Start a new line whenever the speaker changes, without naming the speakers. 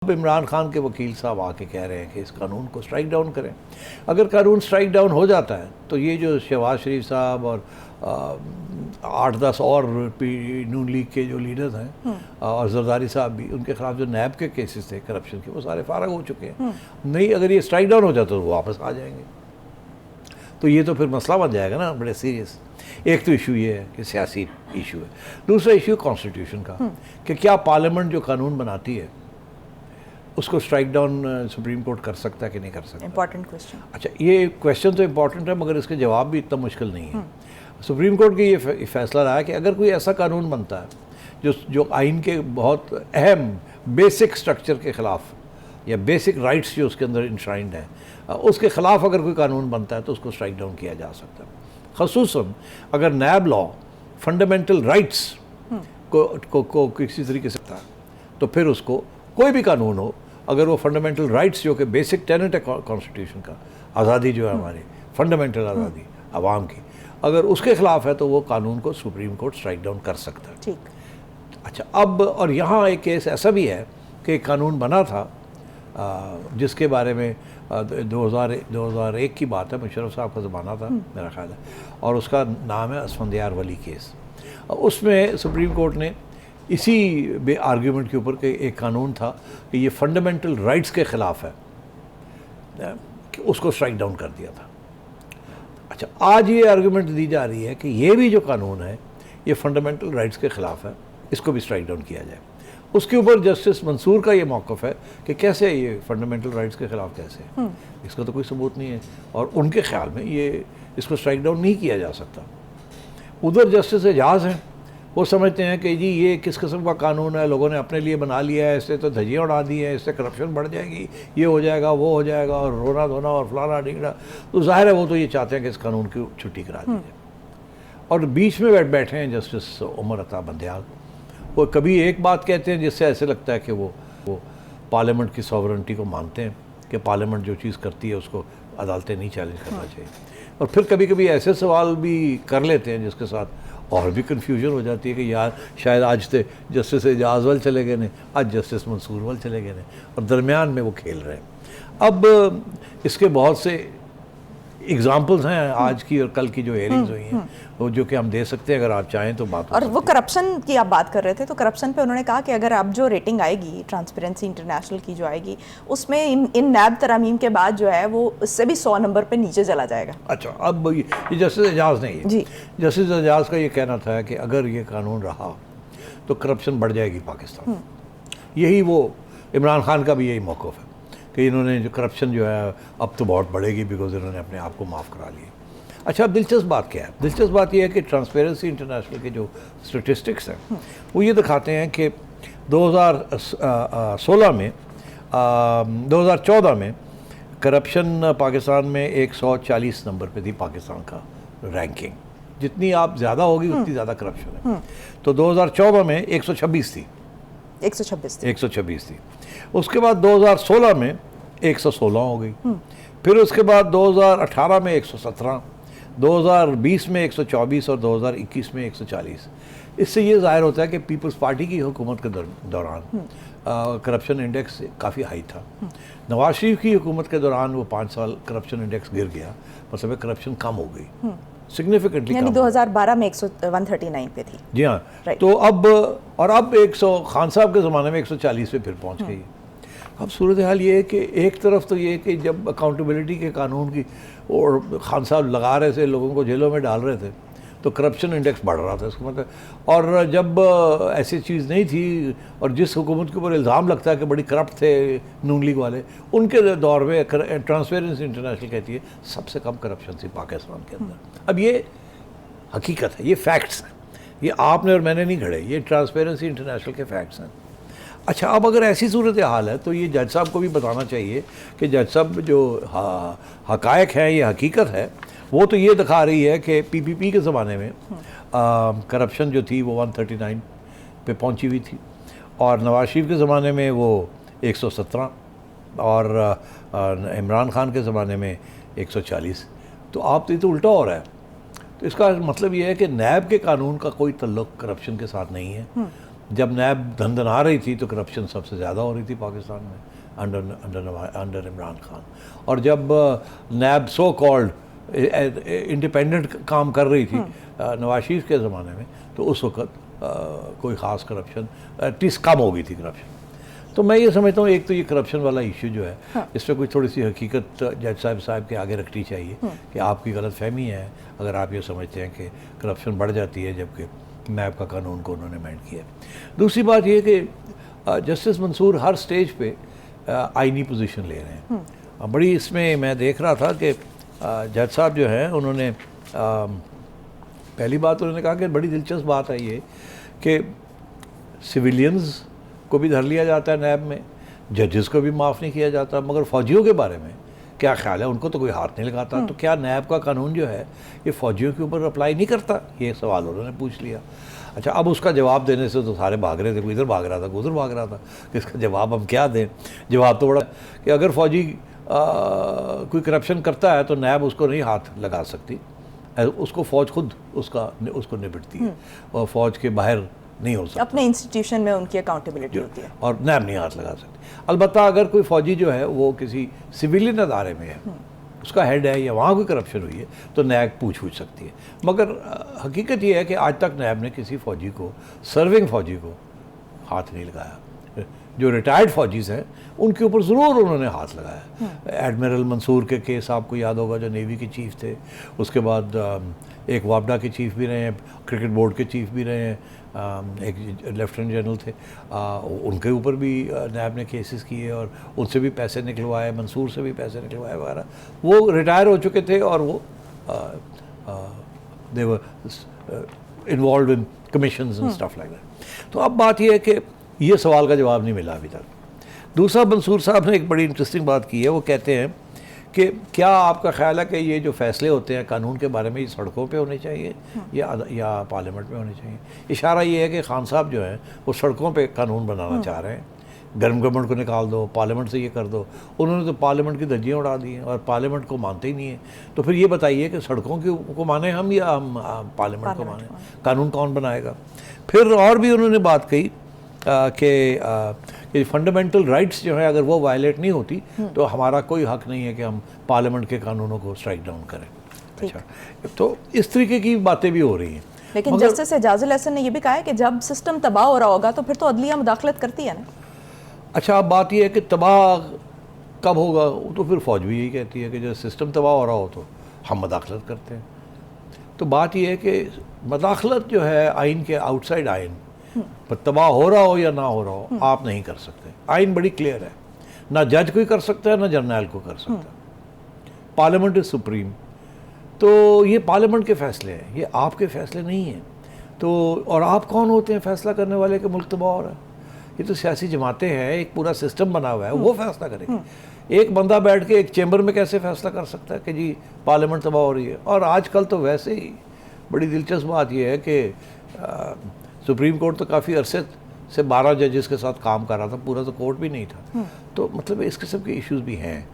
अब इमरान खान के वकील साहब आके कह रहे हैं कि इस कानून को स्ट्राइक डाउन करें। अगर कानून स्ट्राइक डाउन हो जाता है तो ये जो शहबाज शरीफ साहब और 8-10 और नून लीग के जो लीडर्स हैं और जरदारी साहब भी, उनके खिलाफ जो नैब के केसेस थे करप्शन के, वो सारे फारग हो चुके हैं। नहीं, अगर ये स्ट्राइक डाउन हो जाता तो वो वापस आ जाएंगे। तो ये तो फिर मसला बन जाएगा ना बड़े सीरियस। एक तो इशू ये है कि सियासी इशू है, दूसरा इशू कॉन्स्टिट्यूशन का कि क्या पार्लियामेंट जो कानून बनाती है उसको स्ट्राइक डाउन सुप्रीम कोर्ट कर सकता है कि नहीं कर सकता।
Important question.
अच्छा, ये क्वेश्चन तो इम्पॉर्टेंट है मगर इसके जवाब भी इतना मुश्किल नहीं है। सुप्रीम कोर्ट की ये फैसला रहा है कि अगर कोई ऐसा कानून बनता है जो आइन के बहुत अहम बेसिक स्ट्रक्चर के ख़िलाफ़ या बेसिक राइट्स जो उसके अंदर इंश्राइंड है, उसके ख़िलाफ़ अगर कोई कानून बनता है तो उसको स्ट्राइक डाउन किया जा सकता है। ख़ुसूसन अगर नैब लॉ फंडामेंटल राइट्स को किसी तरीके से था, तो फिर उसको कोई भी कानून हो, अगर वो फंडामेंटल राइट्स जो कि बेसिक टेनेट है कॉन्स्टिट्यूशन का, आज़ादी जो है हमारी फंडामेंटल आज़ादी आवाम की, अगर उसके ख़िलाफ़ है तो वो कानून को सुप्रीम कोर्ट स्ट्राइक डाउन कर सकता है।
ठीक।
अच्छा, अब और यहाँ एक केस ऐसा भी है कि एक कानून बना था जिसके बारे में 2001 की बात है, मुशर्रफ साहब का ज़माना था मेरा ख्याल है, और उसका नाम है असफंदियार वली केस। उसमें सुप्रीम कोर्ट ने इसी आर्ग्यूमेंट के ऊपर के एक कानून था कि ये फंडामेंटल राइट्स के ख़िलाफ़ है कि उसको स्ट्राइक डाउन कर दिया था। अच्छा, आज ये आर्ग्यूमेंट दी जा रही है कि ये भी जो कानून है ये फंडामेंटल राइट्स के ख़िलाफ़ है, इसको भी स्ट्राइक डाउन किया जाए। उसके ऊपर जस्टिस मंसूर का ये मौक़िफ़ है कि कैसे ये फंडामेंटल राइट्स के ख़िलाफ़ कैसे है, इसका तो कोई सबूत नहीं है और उनके ख्याल में ये इसको स्ट्राइक डाउन नहीं किया जा सकता। उधर जस्टिस एजाज हैं, वो समझते हैं कि जी ये किस किस्म का कानून है, लोगों ने अपने लिए बना लिया है, इससे तो धज्जियाँ उड़ा दी हैं, इससे करप्शन बढ़ जाएगी, ये हो जाएगा वो हो जाएगा और रोना धोना और फलाना ढींगड़ा। तो जाहिर है वो तो ये चाहते हैं कि इस कानून की छुट्टी करा दी जाए। और बीच में बैठे हैं जस्टिस उमर अता बंदयाल, वो कभी एक बात कहते हैं जिससे ऐसे लगता है कि वो पार्लियामेंट की सॉवरेनिटी को मानते हैं कि पार्लियामेंट जो चीज़ करती है उसको अदालतें नहीं चैलेंज करना चाहिए, और फिर कभी कभी ऐसे सवाल भी कर लेते हैं जिसके साथ और भी कन्फ्यूजन हो जाती है कि यार शायद आज से जस्टिस एजाज वल चले गए ने, आज जस्टिस मंसूर वल चले गए ने, और दरमियान में वो खेल रहे हैं। अब इसके बहुत से एग्जाम्पल्स हैं आज की और कल की जो हेयरिंग्स हुई हैं, वो जो कि हम दे सकते हैं अगर आप चाहें तो बात।
और वो करप्शन की आप बात कर रहे थे, तो करप्शन पे उन्होंने कहा कि अगर अब जो रेटिंग आएगी ट्रांसपेरेंसी इंटरनेशनल की जो आएगी, उसमें इन नैब तरामीम के बाद जो है वो उससे भी 100 नंबर पे नीचे चला जाएगा।
अच्छा, अब ये जस्टिस एजाज नहीं है जी, जस्टिस एजाज का ये कहना था कि अगर ये कानून रहा तो करप्शन बढ़ जाएगी पाकिस्तान। यही वो इमरान खान का भी यही मौक़िफ़ है कि इन्होंने जो करप्शन जो है अब तो बहुत बढ़ेगी बिकॉज इन्होंने अपने आप को माफ़ करा लिया। अच्छा, अब दिलचस्प बात क्या है? दिलचस्प बात यह है कि ट्रांसपेरेंसी इंटरनेशनल के जो स्टेटिस्टिक्स हैं वो ये दिखाते हैं कि 2016 में 2014 में करप्शन पाकिस्तान में 140 नंबर पे थी पाकिस्तान का रैंकिंग। जितनी आप ज़्यादा होगी उतनी ज़्यादा करप्शन है। तो 2014 में 126 थी, 126 थी। उसके बाद 2016 में 116 हो गई, फिर उसके बाद 2018 में 117, 2020 में 124 और 2021 में 140। इससे ये जाहिर होता है कि पीपल्स पार्टी की हुकूमत के दौरान करप्शन इंडेक्स काफ़ी हाई था। नवाज शरीफ की हुकूमत के दौरान वो 5 साल करप्शन इंडेक्स गिर गया, मतलब करप्शन कम हो गई सिग्निफिकेंटली,
यानी 2012 में 139 पे थी।
जी हाँ, तो अब 100 खान साहब के ज़माने में 140 पे फिर पहुंच गई। अब सूरत हाल ये है कि एक तरफ तो ये कि जब अकाउंटेबिलिटी के कानून की और खान साहब लगा रहे थे, लोगों को जेलों में डाल रहे थे, तो करप्शन इंडेक्स बढ़ रहा था इसका मतलब। और जब ऐसी चीज़ नहीं थी और जिस हुकूमत के ऊपर इल्ज़ाम लगता है कि बड़ी करप्ट थे नून लीग वाले, उनके दौर में ट्रांसपेरेंसी इंटरनेशनल कहती है सबसे कम करप्शन थी पाकिस्तान के अंदर। अब ये हकीकत है, ये फैक्ट्स हैं, ये आपने और मैंने नहीं घड़े, ये ट्रांसपेरेंसी इंटरनेशनल के फैक्ट्स हैं। अच्छा, अब अगर ऐसी सूरत हाल है तो ये जज साहब को भी बताना चाहिए कि जज साहब जो हकायक हैं, ये हकीकत है, वो तो ये दिखा रही है कि पीपीपी के ज़माने में करप्शन जो थी वो 139 पे पहुंची हुई थी, और नवाज शरीफ के ज़माने में वो 117, और इमरान खान के ज़माने में 140। तो आप तो ये तो उल्टा हो रहा है। तो इसका मतलब ये है कि नैब के कानून का कोई तल्लुक़ करप्शन के साथ नहीं है। जब नैब धंधना रही थी तो करप्शन सबसे ज़्यादा हो रही थी पाकिस्तान में अंडर इमरान खान। और जब नैब सो कॉल्ड इंडिपेंडेंट काम कर रही थी नवाज शरीफ के ज़माने में, तो उस वक्त कोई ख़ास करप्शन एटलीस्ट कम हो गई थी करप्शन। तो मैं ये समझता हूँ एक तो ये करप्शन वाला इशू जो है, हाँ। इसमें कोई थोड़ी सी हकीकत जज साहब के आगे रखनी चाहिए कि आपकी गलत फहमी है अगर आप ये समझते हैं कि करप्शन बढ़ जाती है जबकि नैब का कानून को उन्होंने अमेंड किया। दूसरी बात ये कि जस्टिस मंसूर हर स्टेज पे आईनी पोजीशन ले रहे हैं। बड़ी इसमें मैं देख रहा था कि जज साहब जो हैं उन्होंने पहली बात उन्होंने कहा कि बड़ी दिलचस्प बात है ये कि सिविलियंस को भी धर लिया जाता है नैब में, जजेस को भी माफ़ नहीं किया जाता, मगर फ़ौजियों के बारे में क्या ख्याल है? उनको तो कोई हाथ नहीं लगाता। तो क्या नैब का कानून जो है ये फ़ौजियों के ऊपर अप्लाई नहीं करता? ये सवाल उन्होंने पूछ लिया। अच्छा, अब उसका जवाब देने से तो सारे भाग रहे थे, कोई इधर भाग रहा था, कोई उधर भाग रहा था कि इसका जवाब हम क्या दें। जवाब तो बड़ा कि अगर फ़ौजी कोई करप्शन करता है तो नैब उसको नहीं हाथ लगा सकती, उसको फ़ौज खुद उसको निपटती है और फ़ौज के बाहर नहीं हो सकता।
अपने इंस्टीट्यूशन में उनकी अकाउंटेबिलिटी होती है
और नैब नहीं हाथ लगा सकती। अलबत्ता अगर कोई फ़ौजी जो है वो किसी सिविलियन अदारे में है, उसका हेड है या वहाँ कोई करप्शन हुई है तो नैब पूछ सकती है। मगर हकीकत ये है कि आज तक नैब ने किसी फ़ौजी को, सर्विंग फ़ौजी को हाथ नहीं लगाया। जो रिटायर्ड फ़ौजीज़ हैं उनके ऊपर ज़रूर उन्होंने हाथ लगाया। एडमिरल मंसूर के केस आपको याद होगा, जो नेवी के चीफ़ थे, उसके बाद एक वापडा के चीफ़ भी रहे हैं, क्रिकेट बोर्ड के चीफ़ भी रहे हैं, एक लेफ्टिनेंट जनरल थे, उनके ऊपर भी नैब ने केसेस किए और उनसे भी पैसे निकलवाए, मंसूर से भी पैसे निकलवाए वगैरह। वो रिटायर हो चुके थे और वो they were involve in commissions and stuff like that. तो अब बात ये है कि ये सवाल का जवाब नहीं मिला अभी तक। दूसरा, मंसूर साहब ने एक बड़ी इंटरेस्टिंग बात की है। वो कहते हैं कि क्या आपका ख्याल है कि ये जो फैसले होते हैं कानून के बारे में, ये सड़कों पे होने चाहिए या पार्लियामेंट में होने चाहिए? इशारा ये है कि खान साहब जो हैं वो सड़कों पे कानून बनाना चाह रहे हैं, गर्म गवर्नमेंट को निकाल दो, पार्लियामेंट से ये कर दो। उन्होंने तो पार्लियामेंट की धज्जियाँ उड़ा दी हैं और पार्लियामेंट को मानते ही नहीं है। तो फिर ये बताइए कि सड़कों को माने हम या हम पार्लियामेंट को माने? कानून कौन बनाएगा? फिर और भी उन्होंने बात कही कि फंडामेंटल राइट्स जो है अगर वो वायलेट नहीं होती तो हमारा कोई हक नहीं है कि हम पार्लियामेंट के कानूनों को स्ट्राइक डाउन करें। अच्छा, तो इस तरीके की बातें भी हो रही हैं।
लेकिन जस्टिस एजाजुल हसन ने यह भी कहा है कि जब सिस्टम तबाह हो रहा होगा तो फिर तो अदलिया मुदाखलत करती है ना।
अच्छा, अब बात यह है कि तबाह कब होगा, तो फिर फ़ौज भी यही कहती है कि जब सिस्टम तबाह हो रहा हो तो हम मुदाखलत करते हैं। तो बात यह है कि मुदाखलत जो है आइन के आउटसाइड आइन पर तबाह हो रहा हो या ना हो रहा हो आप नहीं कर सकते। आइन बड़ी क्लियर है, ना जज कोई कर सकता है ना जर्नैल को कर सकता है। पार्लियामेंट इज सुप्रीम, तो ये पार्लियामेंट के फैसले हैं, ये आपके फैसले नहीं हैं। तो और आप कौन होते हैं फैसला करने वाले कि मुल्क तबाह हो रहा है? ये तो सियासी जमातें हैं, एक पूरा सिस्टम बना हुआ है, वो फैसला करेंगे। एक बंदा बैठ के एक चैम्बर में कैसे फैसला कर सकता है कि जी पार्लियामेंट तबाह हो रही है? और आजकल तो वैसे ही बड़ी दिलचस्प बात यह है कि सुप्रीम कोर्ट तो काफ़ी अरसे से 12 जजेस के साथ काम कर रहा था, पूरा तो कोर्ट भी नहीं था। तो मतलब इस किस्म के इश्यूज़ भी हैं।